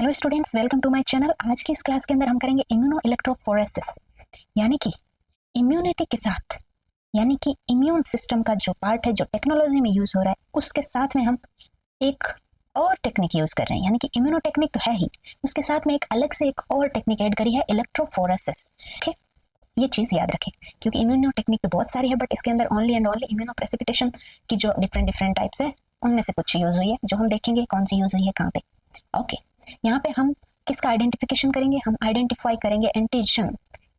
Hello students, welcome to my channel. आज की इस क्लास के अंदर हम करेंगे इम्यूनो इलेक्ट्रोफोरेसिस, यानी कि इम्यूनिटी के साथ, यानी कि इम्यून सिस्टम का जो पार्ट है जो टेक्नोलॉजी में यूज हो रहा है उसके साथ में हम एक और टेक्निक यूज कर रहे हैं। यानी कि इम्यूनो टेक्निक तो है ही, उसके साथ में एक अलग से एक और टेक्निक ऐड करी है, इलेक्ट्रोफोरेसिस। ठीक, ये चीज याद रखें क्योंकि इम्यूनो टेक्निक तो बहुत सारी है, बट इसके अंदर only and only immuno precipitation की जो डिफरेंट डिफरेंट टाइप्स है उनमें से कुछ यूज हुई है, जो हम देखेंगे कौन सी यूज हुई है कहाँ पे। ओके, यहाँ पे हम किसका आइडेंटिफिकेशन करेंगे? हम आइडेंटिफाई करेंगे एंटीजन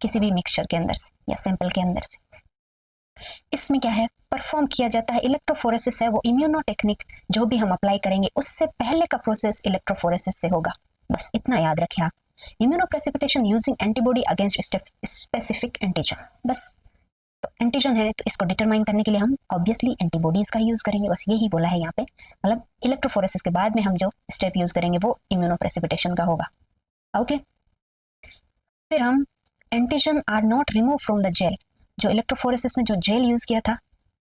किसी भी मिक्सचर के अंदर से या सैंपल के अंदर से। इसमें क्या है, परफॉर्म किया जाता है इलेक्ट्रोफोरेसिस है वो इम्यूनो टेक्निक जो भी हम अप्लाई करेंगे उससे पहले का प्रोसेस इलेक्ट्रोफोरेसिस से होगा। बस इतना याद रखें आप। Immuno precipitation using antibody against specific antigen. बस, तो एंटीजन है तो इसको डिटरमाइन करने के लिए हम ऑब्वियसली एंटीबॉडीज का यूज करेंगे। बस यही बोला है यहाँ पे, मतलब इलेक्ट्रोफोरेसिस के बाद में हम जो स्टेप यूज करेंगे वो इम्यूनो प्रेसिपिटेशन का होगा। ओके, फिर हम antigen are not remove from the gel. जो इलेक्ट्रोफोरेसिस में जो जेल यूज किया था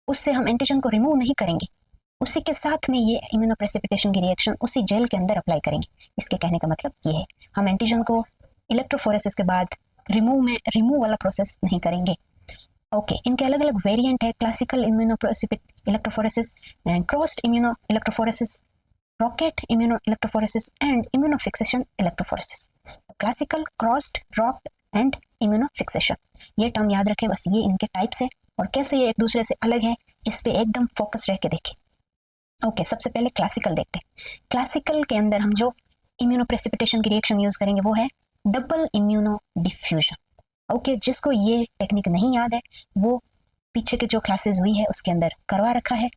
उससे हम एंटीजन को रिमूव नहीं करेंगे, उसी के साथ में ये इम्यूनो प्रेसिपिटेशन की रिएक्शन उसी जेल के अंदर अप्लाई करेंगे। इसके कहने का मतलब ये है, हम एंटीजन को इलेक्ट्रोफोरेसिस के बाद रिमूव वाला प्रोसेस नहीं करेंगे। ओके, इनके अलग अलग वेरिएंट है, classical immuno electrophoresis, crossed immuno electrophoresis, rocket immuno electrophoresis and immuno fixation electrophoresis. Classical, crossed, rock and immuno fixation, ये टर्म याद रखें। बस ये इनके टाइप्स है और कैसे ये एक दूसरे से अलग है, इस पे एकदम फोकस रह के देखें। ओके, सबसे पहले क्लासिकल देखते हैं। क्लासिकल के अंदर हम जो इम्यूनो प्रेसिपिटेशन की रिएक्शन यूज करेंगे वो है डबल इम्यूनो डिफ्यूजन। ओके, जिसको ये टेक्निक नहीं याद है वो पीछे के जो क्लासेस हुई है उसके अंदर करवा रखा है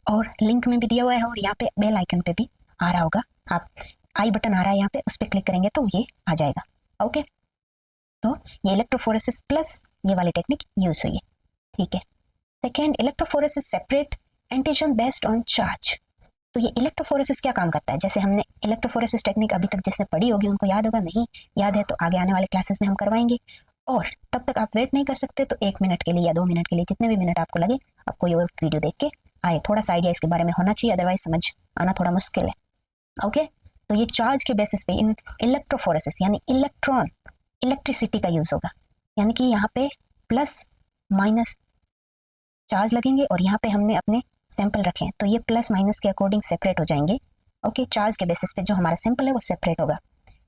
और लिंक में भी दिया हुआ है, और यहाँ पे बेल आइकन पे भी आ रहा होगा। आप आई बटन आ रहा है यहाँ पे, उस पर क्लिक करेंगे तो ये आ जाएगा। ओके, तो ये इलेक्ट्रोफोरेसिस प्लस ये वाली टेक्निक यूज हुई है। ठीक है, second, electrophoresis separate antigen based on charge. तो ये इलेक्ट्रोफोरेसिस क्या काम करता है? जैसे हमने इलेक्ट्रोफोरेसिस टेक्निक अभी तक जिसने पढ़ी होगी उनको याद होगा, नहीं याद है तो आगे आने वाले क्लासेस में हम करवाएंगे। और तब तक आप वेट नहीं कर सकते तो 1 मिनट के लिए या 2 मिनट के लिए, जितने भी मिनट आपको लगे, आपको ये वीडियो देख के आए, थोड़ा सा आइडिया इसके बारे में होना चाहिए, अदरवाइज समझ आना थोड़ा मुश्किल है। ओके, तो ये चार्ज के बेसिस पे इन इलेक्ट्रोफोरेसिस यानी इलेक्ट्रॉन इलेक्ट्रिसिटी का यूज होगा, यानी कि यहाँ पे प्लस माइनस चार्ज लगेंगे और यहाँ पे हमने अपने सैंपल रखे हैं तो ये प्लस माइनस के अकॉर्डिंग सेपरेट हो जाएंगे। ओके, चार्ज के बेसिस पे जो हमारा सैंपल है वो सेपरेट होगा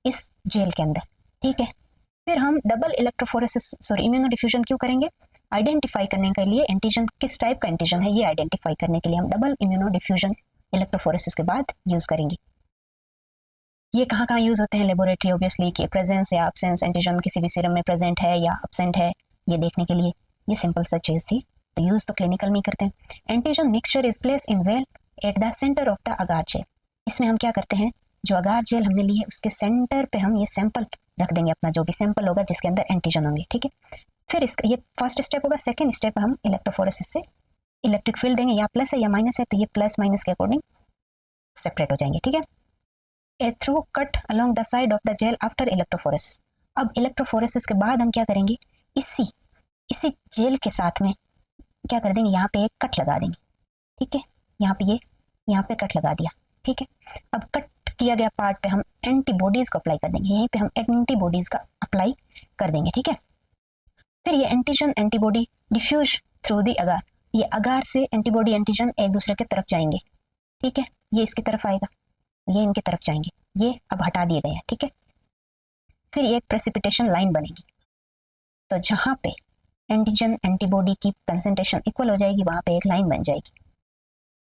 इस जेल के अंदर। ठीक है, फिर हम डबल इलेक्ट्रोफोरेसिस इम्यूनो डिफ्यूजन क्यों करेंगे? आइडेंटिफाई करने के लिए एंटीजन किस टाइप का एंटीजन है ये आइडेंटिफाई करने के लिए हम डबल इम्यूनो डिफ्यूजन इलेक्ट्रोफोरेसिस के बाद यूज करेंगे। ये कहाँ कहाँ यूज होते हैं? लेबोरेटरी ऑब्वियसली, कि प्रेजेंस या एब्सेंस एंटीजन किसी भी सीरम में प्रेजेंट है या एब्सेंट है ये देखने के लिए। ये सिंपल सा चीज थी, तो यूज तो क्लिनिकल में ही करते हैं। Antigen mixture is place in well at the centre of the agar gel. इसमें हम क्या करते हैं, जो अगार जेल हमने ली है उसके सेंटर पे हम ये सैंपल रख देंगे, अपना जो भी सैंपल होगा जिसके अंदर एंटीजन होंगे। ठीक है, फिर इसका ये फर्स्ट स्टेप होगा। सेकेंड स्टेप हम इलेक्ट्रोफोरेसिस से इलेक्ट्रिक फील्ड देंगे, या प्लस है या माइनस है तो ये प्लस माइनस के अकॉर्डिंग सेपरेट हो जाएंगे। ठीक है, a through cut along the side of the gel after electrophoresis. अब इलेक्ट्रोफोरेसिस के बाद हम क्या करेंगे, इसी इसी जेल के साथ में क्या कर देंगे, यहाँ पे एक कट लगा देंगे। ठीक है, यहाँ पे कट लगा दिया। ठीक है, अब कट किया गया पार्ट पे हम एंटीबॉडीज को अप्लाई कर देंगे, यहीं पे हम एंटीबॉडीज का अप्लाई कर देंगे। ठीक है, फिर ये antigen antibody diffuse through the agar, ये अगार से एंटीबॉडी एंटीजन एक दूसरे के तरफ जाएंगे। ठीक है, ये इसकी तरफ आएगा, ये इनकी तरफ जाएंगे, ये अब हटा दिए गए हैं। ठीक है, फिर ये एक प्रेसिपिटेशन लाइन बनेगी, तो जहां पे एंटीजन एंटीबॉडी की कंसेंट्रेशन इक्वल हो जाएगी वहां पे एक लाइन बन जाएगी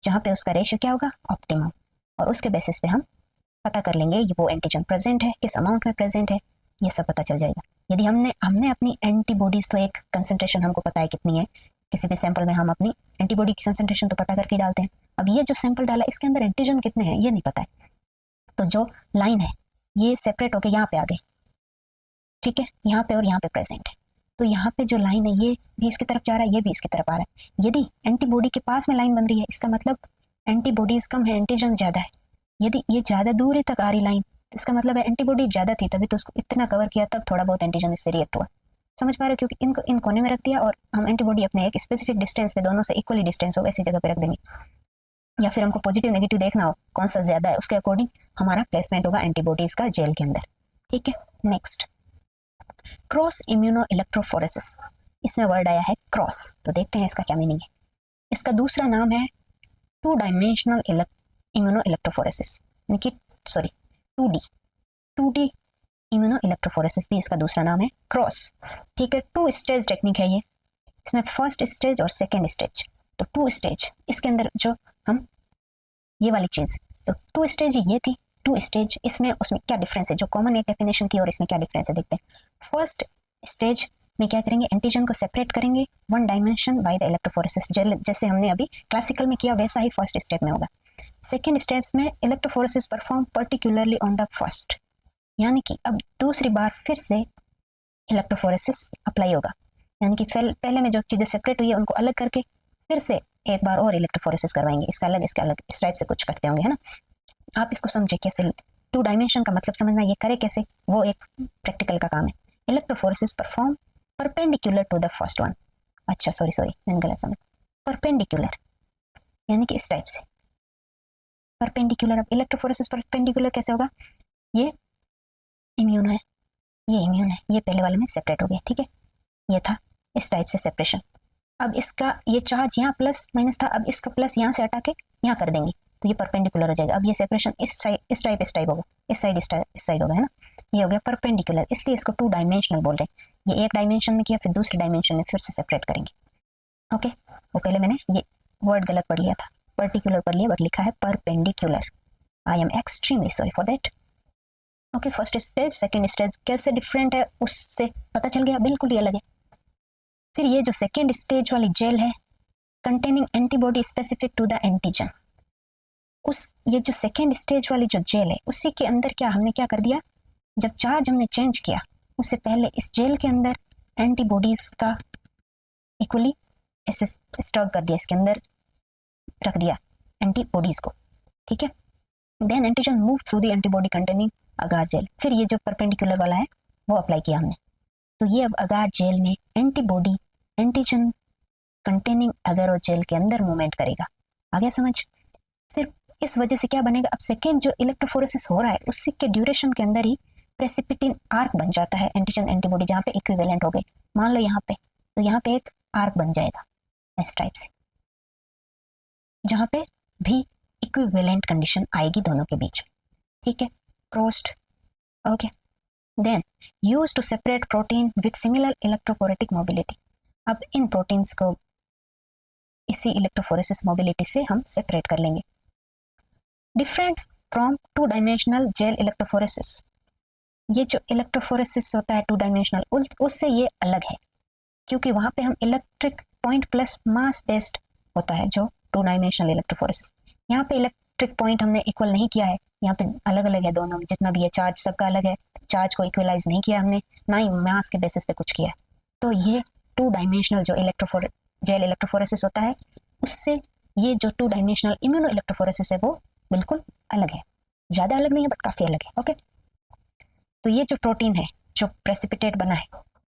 जहां पे उसका रेशियो क्या होगा, ऑप्टिमम, और उसके बेसिस पे हम पता कर लेंगे ये वो एंटीजन प्रेजेंट है, किस अमाउंट में प्रेजेंट है, ये सब पता चल जाएगा। यदि हमने अपनी एंटीबॉडीज तो एक कंसेंट्रेशन हमको पता है कितनी है, किसी भी सैंपल में हम अपनी एंटीबॉडी की कंसेंट्रेशन तो पता करके डालते हैं। अब ये जो सैंपल डाला इसके अंदर एंटीजन कितने हैं ये नहीं पता है, तो जो लाइन है ये सेपरेट होकर यहाँ पे आ गई। ठीक है, यहाँ पे और यहाँ पे प्रेजेंट है, तो यहाँ पे जो लाइन है ये भी इसकी तरफ जा रहा है, ये भी इसकी तरफ आ रहा है। यदि एंटीबॉडी के पास में लाइन बन रही है इसका मतलब एंटीबॉडीज कम है, एंटीजन ज्यादा है। यदि ये ज्यादा दूरी तक आ रही लाइन इसका मतलब है एंटीबॉडी ज्यादा थी, तभी तो उसको इतना कवर किया, तब थोड़ा बहुत एंटीजन इससे रिएक्ट हुआ। समझ पा रहे हो? क्योंकि इनको इन कोने में रख दिया और हम एंटीबॉडी अपने एक स्पेसिफिक डिस्टेंस पे, दोनों से इक्वली डिस्टेंस हो वैसी जगह पे रख देंगे। या फिर हमको पॉजिटिव नेगेटिव देखना हो कौन सा ज्यादा है, उसके अकॉर्डिंग हमारा प्लेसमेंट होगा एंटीबॉडीज का जेल के अंदर। ठीक है, नेक्स्ट क्रॉस इम्यूनो इलेक्ट्रोफोरेसिस, इसमें वर्ड आया है क्रॉस, तो देखते हैं इसका क्या मीनिंग है। इसका दूसरा नाम है टू डायमेंशनल इम्यूनो इलेक्ट्रोफोरेसिस, यानी कि सॉरी 2D इम्यूनो इलेक्ट्रोफोरेसिस भी इसका दूसरा नाम है क्रॉस। ठीक है, 2 स्टेज टेक्निक है ये, इसमें फर्स्ट स्टेज और सेकेंड स्टेज। तो 2 स्टेज इसके अंदर जो हम ये वाली चीज, तो 2 स्टेज ये थी, 2 स्टेज इसमें उसमें क्या डिफरेंस है, जो कॉमन एक डेफिनेशन थी और इसमें क्या डिफरेंस है देखते हैं। फर्स्ट स्टेज में क्या करेंगे, एंटीजन को सेपरेट करेंगे 1 डायमेंशन बाय द इलेक्ट्रोफोरेसिस, जैसे हमने अभी क्लासिकल में किया वैसा ही फर्स्ट स्टेप में होगा। सेकेंड स्टेज में electrophoresis perform particularly on the first, यानी कि अब दूसरी बार फिर से इलेक्ट्रोफोरेसिस अप्लाई होगा, यानी कि पहले में जो चीज़ें सेपरेट हुई है उनको अलग करके फिर से एक बार और इलेक्ट्रोफोरेसिस करवाएंगे, इसका अलग इस टाइप से कुछ करते होंगे, है ना। आप इसको समझे कैसे, 2 डायमेंशन का मतलब समझना, ये करे कैसे, वो एक प्रैक्टिकल का काम है। Electrophoresis perform perpendicular to the first one, अच्छा सॉरी मैंने गलत समझ, परपेंडिकुलर यानी कि इस टाइप से परपेंडिकुलर। अब इलेक्ट्रोफोरेसिस परपेंडिकुलर कैसे होगा, ये इम्यून है, ये इम्यून है, ये पहले वाले में सेपरेट हो गया, ठीक है, ये था इस टाइप से सेपरेशन। अब इसका ये चार्ज यहाँ प्लस माइनस था, अब इसका प्लस यहाँ से हटा के यहाँ कर देंगे तो ये परपेंडिकुलर हो जाएगा। अब ये सेपरेशन इस टाइप होगा, इस साइड होगा, है ना, ये हो गया परपेंडिकुलर, इसलिए इसको 2 डायमेंशनल बोल रहे हैं। ये एक डायमेंशन में किया, फिर दूसरे डायमेंशन में फिर से सेपरेट करेंगे। ओके, वो पहले मैंने ये वर्ड गलत पढ़ लिया था, पर्टिकुलर पढ़ लिया, बट लिखा है perpendicular. I am extremely sorry for that. Okay, first stage second stage कैसे डिफरेंट है उससे पता चल गया, बिल्कुल ही अलग है। फिर ये जो सेकेंड स्टेज वाली जेल है, containing antibody specific to the antigen, ये जो सेकेंड स्टेज वाली जो जेल है उसी के अंदर हमने क्या कर दिया, जब चार्ज हमने चेंज किया उससे पहले इस जेल के अंदर एंटीबॉडीज का इक्वली ऐसे स्टॉक कर दिया, इसके अंदर रख दिया एंटीबॉडीज को, ठीक है। Then antigen move through the antibody containing agar gel, फिर ये जो परपेंडिकुलर वाला है वो अप्लाई किया हमने, तो ये अब अगार जेल में antibody antigen containing agar jail के अंदर मूवमेंट करेगा। आ गया समझ। फिर इस वजह से क्या बनेगा, अब सेकेंड जो इलेक्ट्रोफोरेसिस हो रहा है उसी के ड्यूरेशन के अंदर ही प्रेसिपिटिन आर्क बन जाता है, एंटीजन एंटीबॉडी जहाँ पे इक्विवेलेंट हो गए, मान लो यहाँ पे, तो यहाँ पे एक आर्क बन जाएगा इस टाइप से, जहाँ पे भी इक्विवेलेंट कंडीशन आएगी दोनों के बीच, ठीक है, crossed. Okay, then use to separate protein with similar electrophoretic mobility, अब इन प्रोटीन्स को इसी इलेक्ट्रोफोरेसिस मोबिलिटी से हम सेपरेट कर लेंगे। Different from 2 dimensional gel electrophoresis, ये जो इलेक्ट्रोफोरेसिस होता है 2 डायमेंशनल उससे ये अलग है, क्योंकि वहां पे हम electric point plus mass based होता है जो 2 डायमेंशनल इलेक्ट्रोफोरेसिस। यहाँ पे इलेक्ट्रिक पॉइंट हमने इक्वल नहीं किया है, यहाँ पे अलग अलग है दोनों, जितना भी है चार्ज सबका अलग है, चार्ज को इक्वलाइज नहीं किया हमने, ना ही मास के बेसिस पे कुछ किया है। तो ये 2 डायमेंशनल जो जेल इलेक्ट्रोफोरेसिस होता है उससे ये जो 2 डायमेंशनल इम्यूनो इलेक्ट्रोफोरेसिस है वो बिल्कुल अलग है, ज्यादा अलग नहीं है बट काफी अलग है। ओके, तो ये जो प्रोटीन है जो प्रेसिपिटेट बना है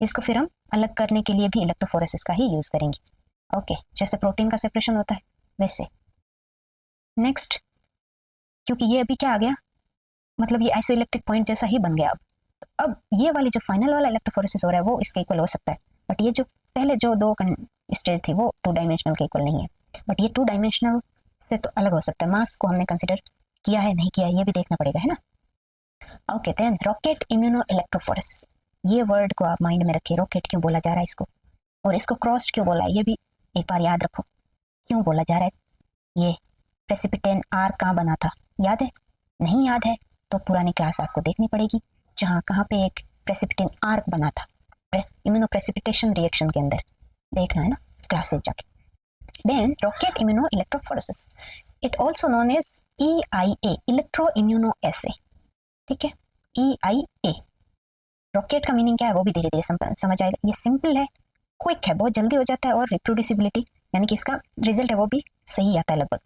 इसको फिर हम अलग करने के लिए भी इलेक्ट्रोफोरेसिस का ही यूज करेंगे। ओके, जैसे प्रोटीन का सेपरेशन होता है वैसे। नेक्स्ट, क्योंकि ये अभी क्या आ गया, मतलब ये आइसोइलेक्ट्रिक पॉइंट जैसा ही बन गया। अब ये वाली जो फाइनल वाला इलेक्ट्रोफोरेसिस हो रहा है वो इसके इक्वल हो सकता है, बट ये जो पहले जो 2 स्टेज थी वो 2 डायमेंशनल के इक्वल नहीं है, बट ये 2 डायमेंशनल से तो अलग हो सकता है। मास को हमने कंसिडर किया है नहीं किया है ये भी देखना पड़ेगा, है ना। Okay, then rocket immuno electrophoresis, ये वर्ड को आप माइंड में रखिए, रॉकेट क्यों बोला जा रहा है इसको, और इसको क्रॉस्ड क्यों बोला है ये भी एक बार याद रखो, क्यों बोला जा रहा है। ये प्रेसिपिटेन आर्क कहाँ बना था, याद है? नहीं याद है तो पुरानी क्लास आपको देखनी पड़ेगी, जहाँ कहाँ पे एक प्रेसिपिटेन आर्क बना था इम्यूनो प्रेसिपिटेशन रिएक्शन के अंदर, देखना है ना क्लासेस जाके। Then rocket immuno electrophoresis, it also known as EIA, electro immuno assay, ठीक है, EIA। रॉकेट का मीनिंग क्या है वो भी धीरे धीरे समझ आएगा। ये सिंपल है, क्विक है, बहुत जल्दी हो जाता है, और रिप्रोड्यूसिबिलिटी यानी कि इसका रिजल्ट है वो भी सही आता है लगभग।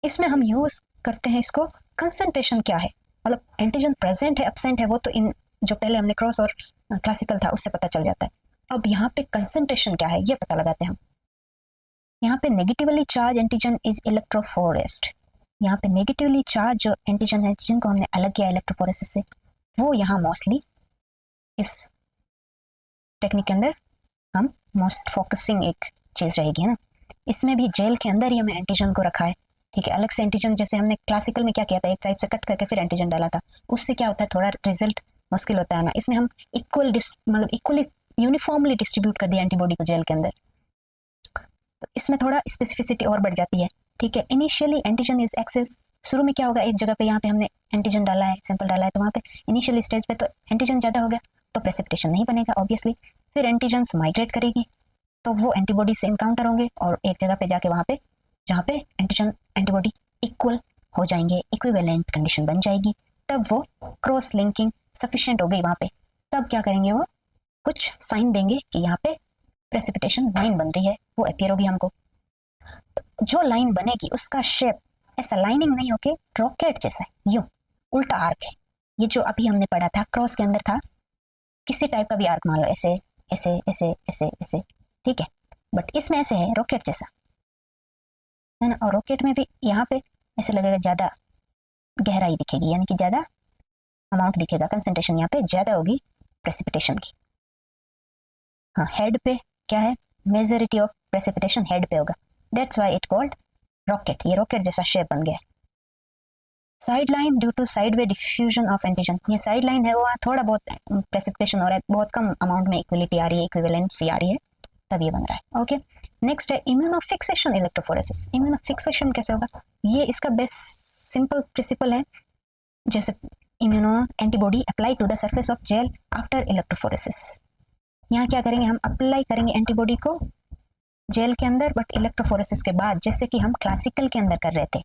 इसमें हम यूज करते हैं इसको, कंसंट्रेशन क्या है, मतलब एंटीजन प्रेजेंट है एब्सेंट है वो तो इन जो पहले हमने क्रॉस और क्लासिकल था उससे पता चल जाता है। अब यहाँ पे कंसंट्रेशन क्या है ये पता लगाते हैं हम। यहाँ पे नेगेटिवली चार्ज एंटीजन इज इलेक्ट्रोफोरेस्ट। यहाँ पे नेगेटिवली चार्ज जो एंटीजन है जिनको हमने अलग किया इलेक्ट्रोफोरेसिस से, वो यहाँ मोस्टली इस टेक्निक के अंदर हम मोस्ट फोकसिंग एक चीज़ रहेगी, है ना। इसमें भी जेल के अंदर ही हमें एंटीजन को रखा है, ठीक है। अलग से एंटीजन, जैसे हमने क्लासिकल में क्या किया था, एक टाइप से कट करके फिर एंटीजन डाला था, उससे क्या होता है, थोड़ा रिजल्ट मुश्किल होता है ना। इसमें हम मतलब इक्वली यूनिफॉर्मली डिस्ट्रीब्यूट कर दिया एंटीबॉडी को जेल के अंदर, तो इसमें थोड़ा स्पेसिफिसिटी और बढ़ जाती है, ठीक है। इनिशियली एंटीजन इज एक्सेस, शुरू में क्या होगा, एक जगह पे यहाँ पे हमने एंटीजन डाला है, सैंपल डाला है, तो वहाँ पे इनिशियली स्टेज पे तो एंटीजन ज़्यादा हो गया, तो प्रेसिपिटेशन नहीं बनेगा ऑब्वियसली। फिर एंटीजन्स माइग्रेट करेगी, तो वो एंटीबॉडी से इनकाउंटर होंगे और एक जगह पे जाके वहाँ पे जहाँ पे एंटीजन एंटीबॉडी इक्वल हो जाएंगे, इक्विवेलेंट कंडीशन बन जाएगी, तब वो क्रॉस लिंकिंग सफिशिएंट हो गई वहाँ पे, तब क्या करेंगे, वो कुछ साइन देंगे कि यहाँ पे प्रेसिपिटेशन लाइन बन रही है, वो अपीयर होगी हमको। तो जो लाइन बनेगी उसका शेप ऐसा लाइनिंग नहीं होके रॉकेट जैसा है, यूं उल्टा आर्क है। ये जो अभी हमने पढ़ा था क्रॉस के अंदर था, किसी टाइप का भी आर्क मान लो, ऐसे ऐसे ऐसे ऐसे ऐसे, ठीक है। बट इसमें ऐसे है रॉकेट जैसा, है ना। और रॉकेट में भी यहाँ पे ऐसे लगेगा ज़्यादा गहराई दिखेगी, यानी कि ज़्यादा अमाउंट दिखेगा, कंसंट्रेशन यहाँ पे ज़्यादा होगी प्रेसिपिटेशन की। हाँ, हेड पे क्या है, मेजॉरिटी ऑफ प्रेसिपिटेशन हेड पे होगा, that's why it called rocket. ये रॉकेट जैसा शेप बन गया। Side line due to side way diffusion of antigen, ये साइड लाइन है, वो थोड़ा बहुत प्रेसिपिटेशन हो रहा है, बहुत कम अमाउंट में इक्वलिटी आ रही है, इक्विवेलेंसी आ रही है, तब ये बन रहा है। ओके, नेक्स्ट है इम्यूनोफिक्सेशन इलेक्ट्रोफोरेसिस। इम्यूनोफिक्सेशन कैसे होगा, ये इसका बेस्ट सिंपल प्रिंसिपल है, जैसे immuno antibody apply to the surface of gel after electrophoresis. यहाँ क्या करेंगे, हम अप्लाई करेंगे एंटीबॉडी को जेल के अंदर, बट इलेक्ट्रोफोरेसिस के बाद, जैसे कि हम क्लासिकल के अंदर कर रहे थे,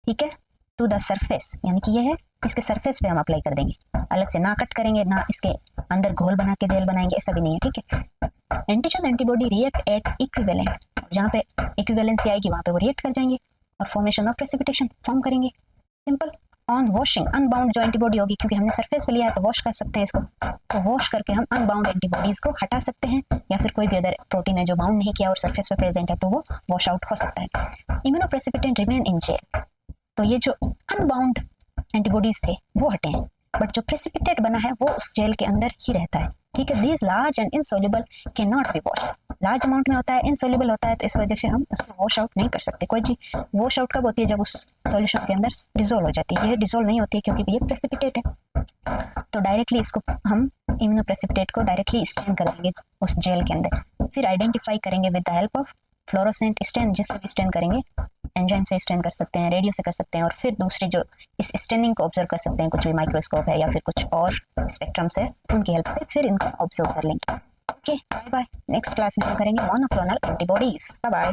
ठीक है, टू द सरफेस, यानी कि ये है इसके सरफेस पे हम अप्लाई कर देंगे, अलग से ना कट करेंगे, ना इसके अंदर घोल बना के जेल बनाएंगे, ऐसा भी नहीं है, ठीक है। Antigen antibody react eight equivalent, जहाँ पे इक्विवेलेंसी आएगी वहाँ पे वो रिएक्ट कर जाएंगे और फॉर्मेशन ऑफ प्रेसिपिटेशन फॉर्म करेंगे। सिंपल। ऑन वॉशिंग, अनबाउंड जो एंटीबॉडी होगी, क्योंकि हमने सरफेस पे लिया है तो वॉश कर सकते हैं इसको, तो वॉश करके हम अनबाउंड एंटीबॉडीज को हटा सकते हैं, या फिर कोई भी अदर प्रोटीन है जो बाउंड नहीं किया और सरफेस पे प्रेजेंट है तो वो वॉश आउट हो सकता है। इम्यूनोप्रेसिपिटेंट रिमेन इन जेल, तो ये जो अनबाउंड एंटीबॉडीज थे वो हटे हैं, बट जो प्रेसिपिटेट बना है वो उस जेल के अंदर ही रहता है, ठीक है। This large and insoluble can not be wash, large amount में होता है, इनसोल्युबल होता है, तो इस वजह से हम उसको वॉश आउट नहीं कर सकते। कोई चीज वॉश आउट कब होती है, जब उस सॉल्यूशन के अंदर डिजोल्व हो जाती है, ये डिजोल्व नहीं होती है क्योंकि ये प्रेसिपिटेट है। तो डायरेक्टली इसको हम इम्यूनोप्रेसिपिटेट को डायरेक्टली स्टैन कर देंगे उस जेल के अंदर, फिर आइडेंटिफाई करेंगे with the help of fluorescent stand, जिससे भी स्टैन करेंगे, एंजाइम से स्टैन कर सकते हैं, रेडियो से कर सकते हैं, और फिर दूसरी जो इस स्टैनिंग को ऑब्जर्व कर सकते हैं, कुछ भी माइक्रोस्कोप है या फिर कुछ और स्पेक्ट्रम से, उनकी हेल्प से फिर इनको ऑब्जर्व कर लेंगे। Okay, bye bye. Next class में हम करेंगे मोनोक्लोनल एंटीबॉडीज। Bye bye.